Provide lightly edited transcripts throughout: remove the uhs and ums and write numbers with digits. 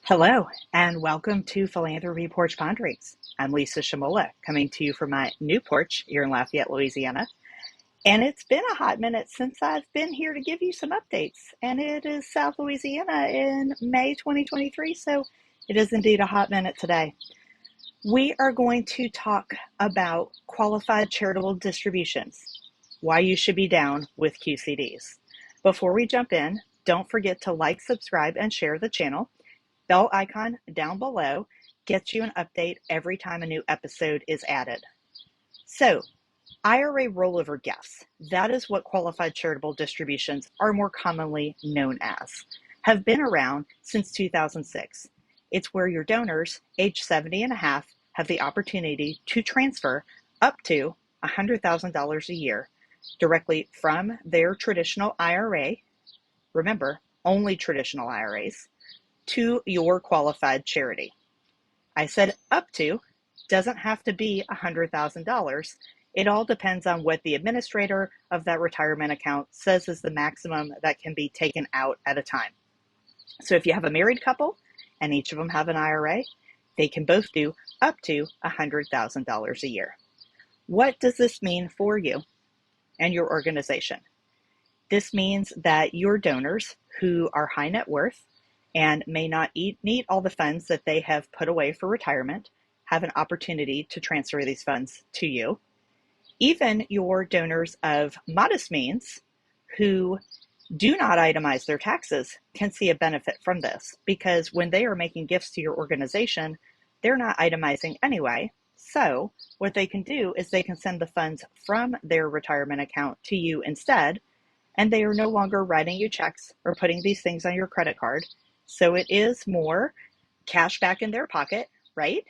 Hello, and welcome to Philanthropy Porch Ponderings. I'm Lisa Shamola, coming to you from my new porch here in Lafayette, Louisiana. And it's been a hot minute since I've been here to give you some updates. And it is South Louisiana in May 2023, so it is indeed a hot minute today. We are going to talk about qualified charitable distributions, why you should be down with QCDs. Before we jump in, don't forget to like, subscribe, and share the channel. Bell icon down below gets you an update every time a new episode is added. So, IRA rollover gifts, that is what qualified charitable distributions are more commonly known as, have been around since 2006. It's where your donors, age 70 and a half, have the opportunity to transfer up to $100,000 a year directly from their traditional IRA, remember, only traditional IRAs, to your qualified charity. I said up to, doesn't have to be $100,000. It all depends on what the administrator of that retirement account says is the maximum that can be taken out at a time. So if you have a married couple and each of them have an IRA, they can both do up to $100,000 a year. What does this mean for you and your organization? This means that your donors who are high net worth and may not need all the funds that they have put away for retirement have an opportunity to transfer these funds to you. Even your donors of modest means who do not itemize their taxes can see a benefit from this, because when they are making gifts to your organization, they're not itemizing anyway. So what they can do is they can send the funds from their retirement account to you instead, and they are no longer writing you checks or putting these things on your credit card. So it is more cash back in their pocket, right?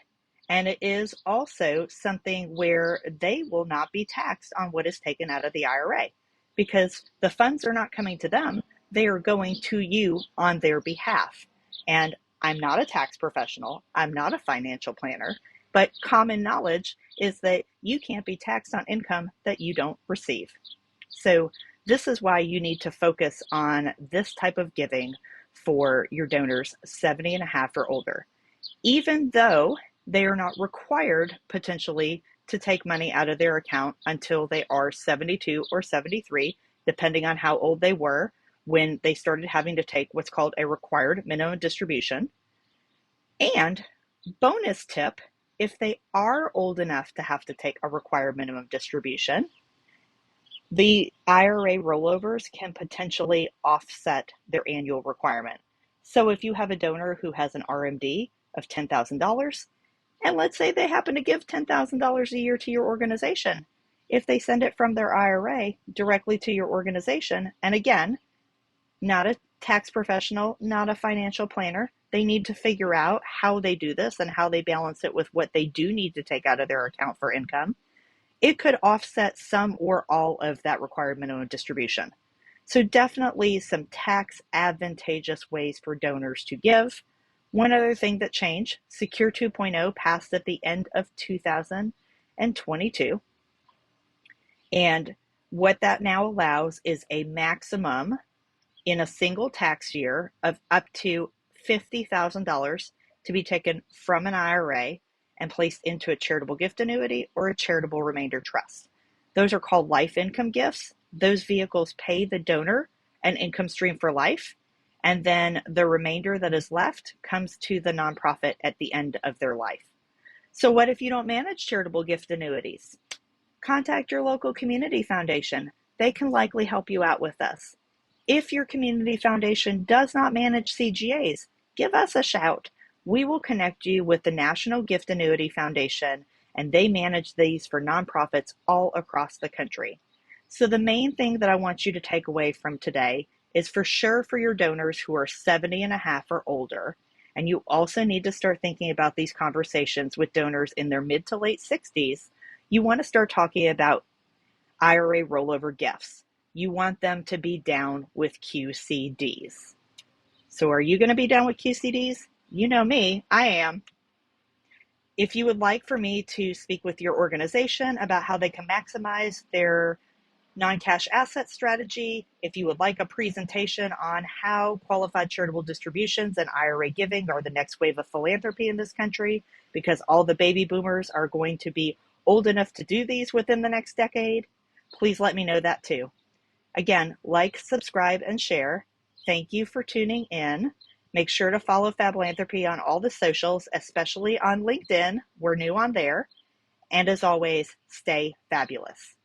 And it is also something where they will not be taxed on what is taken out of the IRA, because the funds are not coming to them. They are going to you on their behalf. And I'm not a tax professional. I'm not a financial planner, but common knowledge is that you can't be taxed on income that you don't receive. So this is why you need to focus on this type of giving for your donors 70 and a half or older, even though they are not required potentially to take money out of their account until they are 72 or 73, depending on how old they were when they started having to take what's called a required minimum distribution. And bonus tip, if they are old enough to have to take a required minimum distribution, the IRA rollovers can potentially offset their annual requirement. So if you have a donor who has an RMD of $10,000, and let's say they happen to give $10,000 a year to your organization, if they send it from their IRA directly to your organization, and again, not a tax professional, not a financial planner, they need to figure out how they do this and how they balance it with what they do need to take out of their account for income. It could offset some or all of that required minimum distribution. So definitely some tax advantageous ways for donors to give. One other thing that changed, Secure 2.0 passed at the end of 2022. And what that now allows is a maximum in a single tax year of up to $50,000 to be taken from an IRA and placed into a charitable gift annuity or a charitable remainder trust. Those are called life income gifts. Those vehicles pay the donor an income stream for life, and then the remainder that is left comes to the nonprofit at the end of their life. So what if you don't manage charitable gift annuities? Contact your local community foundation. They can likely help you out with this. If your community foundation does not manage CGAs, give us a shout. We will connect you with the National Gift Annuity Foundation, and they manage these for nonprofits all across the country. So the main thing that I want you to take away from today is for sure for your donors who are 70 and a half or older, and you also need to start thinking about these conversations with donors in their mid to late 60s. You want to start talking about IRA rollover gifts. You want them to be down with QCDs. So are you going to be down with QCDs? You know me, I am. If you would like for me to speak with your organization about how they can maximize their non-cash asset strategy. If you would like a presentation on how qualified charitable distributions and IRA giving are the next wave of philanthropy in this country, because all the baby boomers are going to be old enough to do these within the next decade, please let me know that too. Again, like, subscribe, and share. Thank you for tuning in. Make sure to follow Fablanthropy on all the socials, especially on LinkedIn. We're new on there. And as always, stay fabulous.